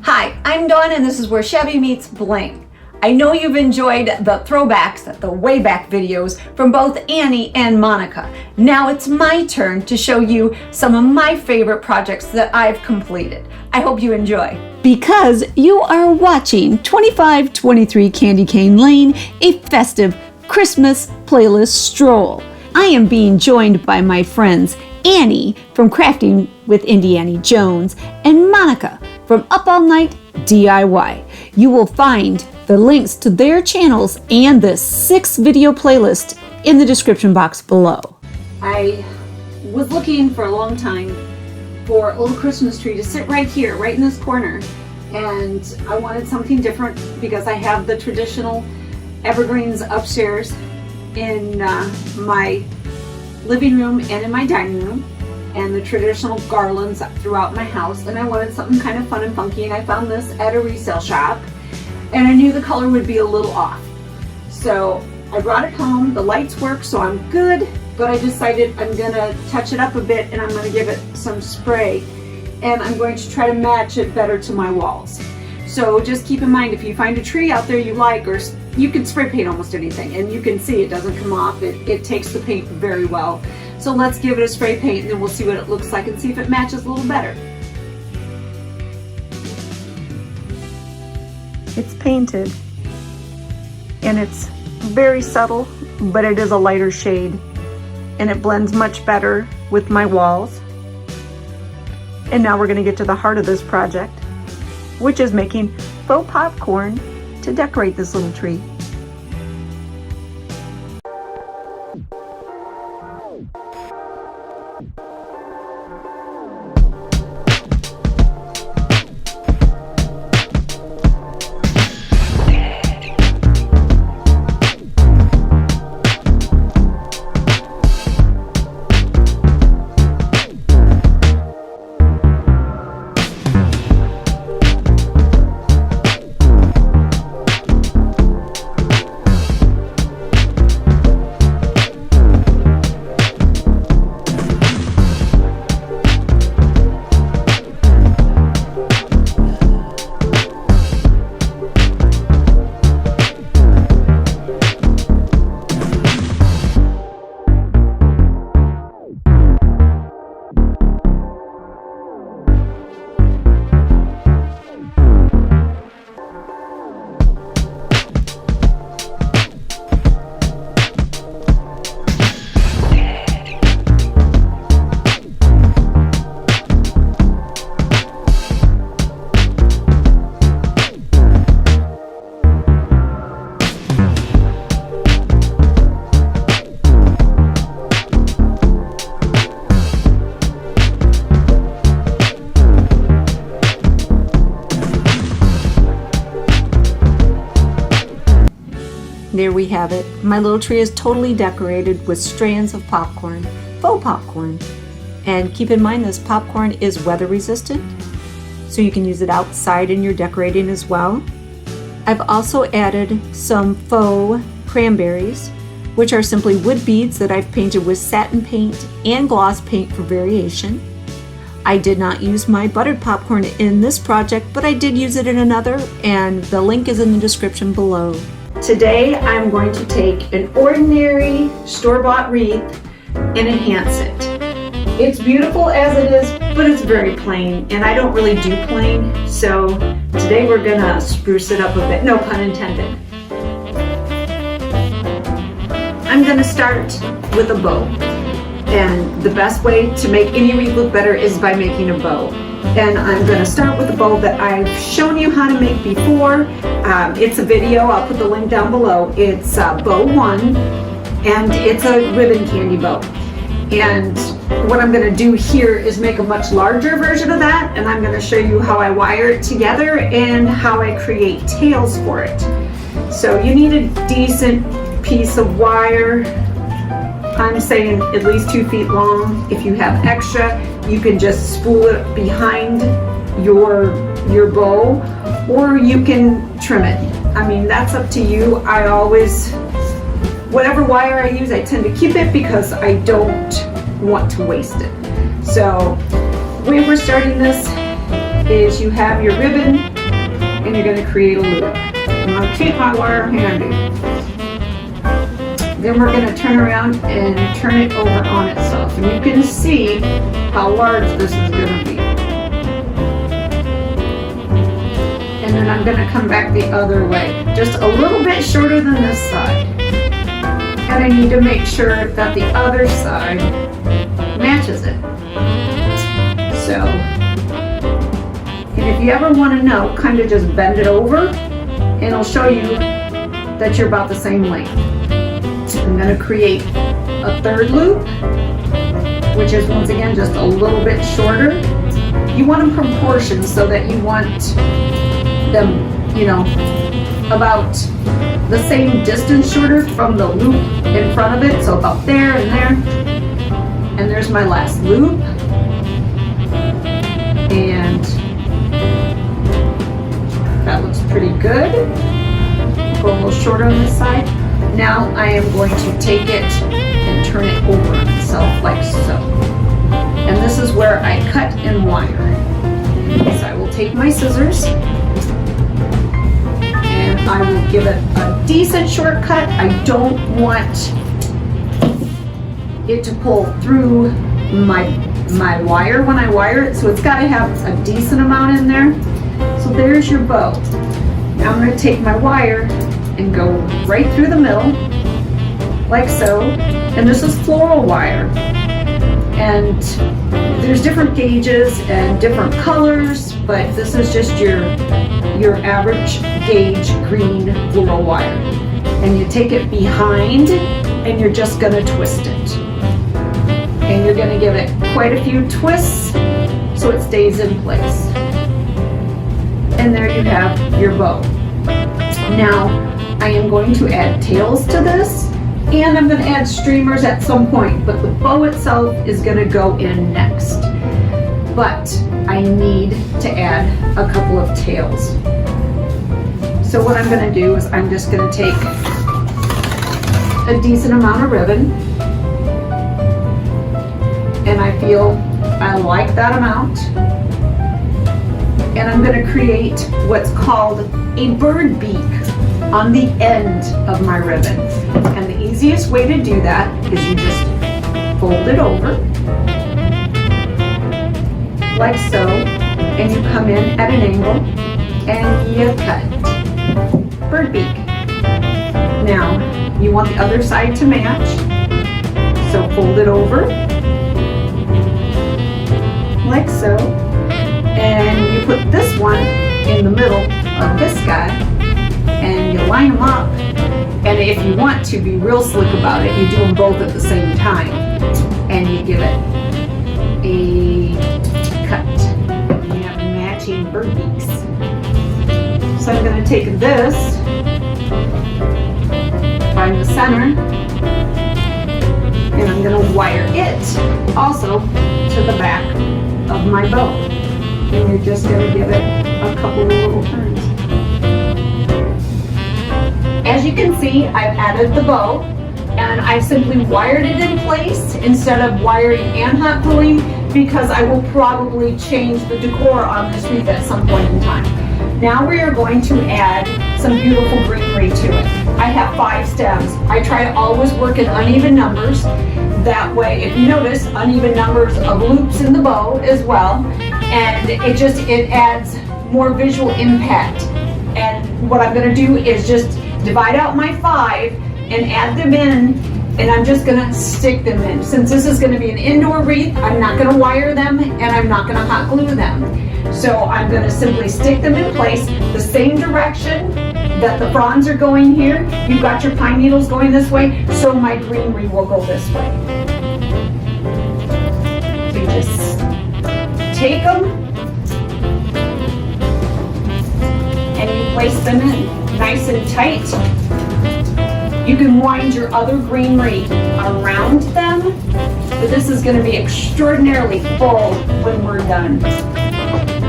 Hi, I'm Dawn and this is where Shabby meets Bling. I know you've enjoyed the throwbacks, the way back videos from both Annie and Monica. Now it's my turn to show you some of my favorite projects that I've completed. I hope you enjoy. Because you are watching 2523 Candy Cane Lane, a festive Christmas playlist stroll. I am being joined by my friends Annie from Crafting with Indiana Jones and Monica from Up All Night DIY. You will find the links to their channels and the 6-video playlist in the description box below. I was looking for a long time for a little Christmas tree to sit right here, right in this corner. And I wanted something different because I have the traditional evergreens upstairs in my living room and in my dining room, and the traditional garlands throughout my house, and I wanted something kind of fun and funky, and I found this at a resale shop, and I knew the color would be a little off. So I brought it home. The lights work, so I'm good, but I decided I'm gonna touch it up a bit and I'm gonna give it some spray, and I'm going to try to match it better to my walls. So just keep in mind, if you find a tree out there you like, or you can spray paint almost anything, and you can see it doesn't come off. It takes the paint very well. So let's give it a spray paint and then we'll see what it looks like and see if it matches a little better. It's painted and it's very subtle, but it is a lighter shade and it blends much better with my walls. And now we're going to get to the heart of this project, which is making faux popcorn to decorate this little tree. There we have it. My little tree is totally decorated with strands of popcorn, faux popcorn. And keep in mind, this popcorn is weather resistant, so you can use it outside in your decorating as well. I've also added some faux cranberries, which are simply wood beads that I've painted with satin paint and gloss paint for variation. I did not use my buttered popcorn in this project, but I did use it in another, and the link is in the description below. Today I'm going to take an ordinary store-bought wreath and enhance it. It's beautiful as it is, but it's very plain, and I don't really do plain, so today we're gonna spruce it up a bit, no pun intended. I'm gonna start with a bow, and the best way to make any wreath look better is by making a bow. And I'm going to start with a bow that I've shown you how to make before. It's a video, I'll put the link down below. It's bow 1, and it's a ribbon candy bow. And what I'm going to do here is make a much larger version of that, and I'm going to show you how I wire it together and how I create tails for it. So you need a decent piece of wire. I'm saying at least 2 feet long. If you have extra, you can just spool it behind your bow, or you can trim it. I mean, that's up to you. I always, whatever wire I use, I tend to keep it because I don't want to waste it. So the way we're starting this is you have your ribbon and you're going to create a loop. I'm going to keep my wire handy. Then we're going to turn around and turn it over on itself. And you can see how large this is going to be. And then I'm going to come back the other way, just a little bit shorter than this side. And I need to make sure that the other side matches it. So, and if you ever want to know, kind of just bend it over and it'll show you that you're about the same length. I'm going to create a third loop, which is once again just a little bit shorter. You want them proportioned so that you want them, you know, about the same distance shorter from the loop in front of it. So about there and there. And there's my last loop. And that looks pretty good. Go a little shorter on this side. Now I am going to take it and turn it over on itself like so. And this is where I cut and wire. So I will take my scissors and I will give it a decent shortcut. I don't want it to pull through my wire when I wire it, so it's got to have a decent amount in there. So there's your bow. Now I'm going to take my wire and go right through the middle, like so. And this is floral wire. And there's different gauges and different colors, but this is just your average gauge green floral wire. And you take it behind and you're just going to twist it. And you're going to give it quite a few twists so it stays in place. And there you have your bow. Now I am going to add tails to this, and I'm going to add streamers at some point, but the bow itself is going to go in next. But I need to add a couple of tails. So what I'm going to do is I'm just going to take a decent amount of ribbon, and I feel I like that amount. And I'm going to create what's called a bird beak on the end of my ribbon. And the easiest way to do that is you just fold it over, like so, and you come in at an angle and you cut. Bird beak. Now, you want the other side to match, so fold it over, like so, and you put this one in the middle of this guy, and you line them up. And if you want to be real slick about it, you do them both at the same time, and you give it a cut. You have matching bird beaks. So I'm going to take this, find the center, and I'm going to wire it also to the back of my bow. And you're just going to give it a couple of little turns. As you can see, I've added the bow, and I've simply wired it in place instead of wiring and hot gluing, because I will probably change the decor on this wreath at some point in time. Now we are going to add some beautiful greenery to it. I have 5 stems. I try to always work in uneven numbers. That way, if you notice, uneven numbers of loops in the bow as well. And it adds more visual impact. And what I'm going to do is just divide out my 5 and add them in, and I'm just going to stick them in. Since this is going to be an indoor wreath, I'm not going to wire them and I'm not going to hot glue them. So I'm going to simply stick them in place the same direction that the fronds are going here. You've got your pine needles going this way, so my greenery will go this way. So you just take them and you place them in nice and tight. You can wind your other greenery around them, but this is going to be extraordinarily full when we're done.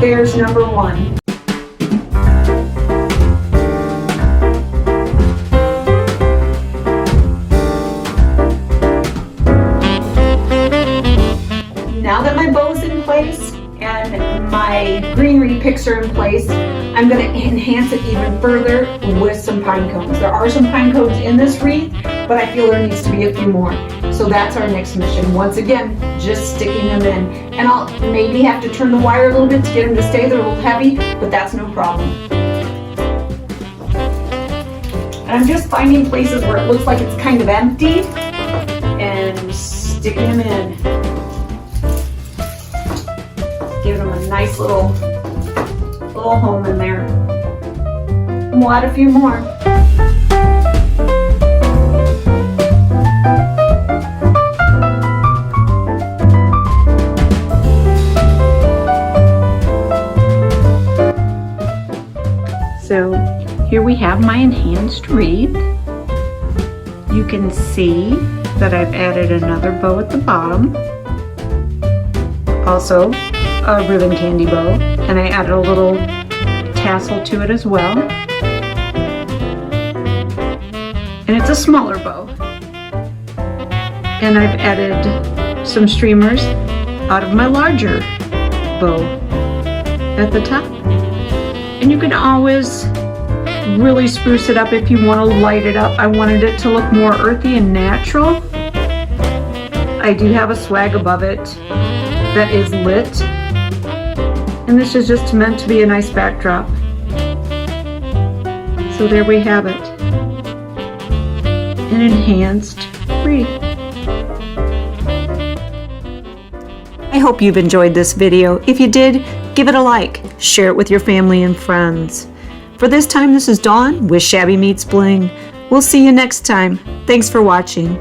There's number 1. Now that my bow's in place and my greenery picture in place, I'm going to enhance it even further with some pine cones. There are some pine cones in this wreath, but I feel there needs to be a few more. So that's our next mission. Once again, just sticking them in. And I'll maybe have to turn the wire a little bit to get them to stay. They're a little heavy, but that's no problem. And I'm just finding places where it looks like it's kind of empty and sticking them in. Giving them a nice little home in there. And we'll add a few more. So here we have my enhanced wreath. You can see that I've added another bow at the bottom. Also a ribbon candy bow, and I added a little tassel to it as well. And it's a smaller bow. And I've added some streamers out of my larger bow at the top. And you can always really spruce it up if you want to light it up. I wanted it to look more earthy and natural. I do have a swag above it that is lit. And this is just meant to be a nice backdrop. So there we have it. An enhanced wreath. I hope you've enjoyed this video. If you did, give it a like. Share it with your family and friends. For this time, this is Dawn with Shabby Meets Bling. We'll see you next time. Thanks for watching.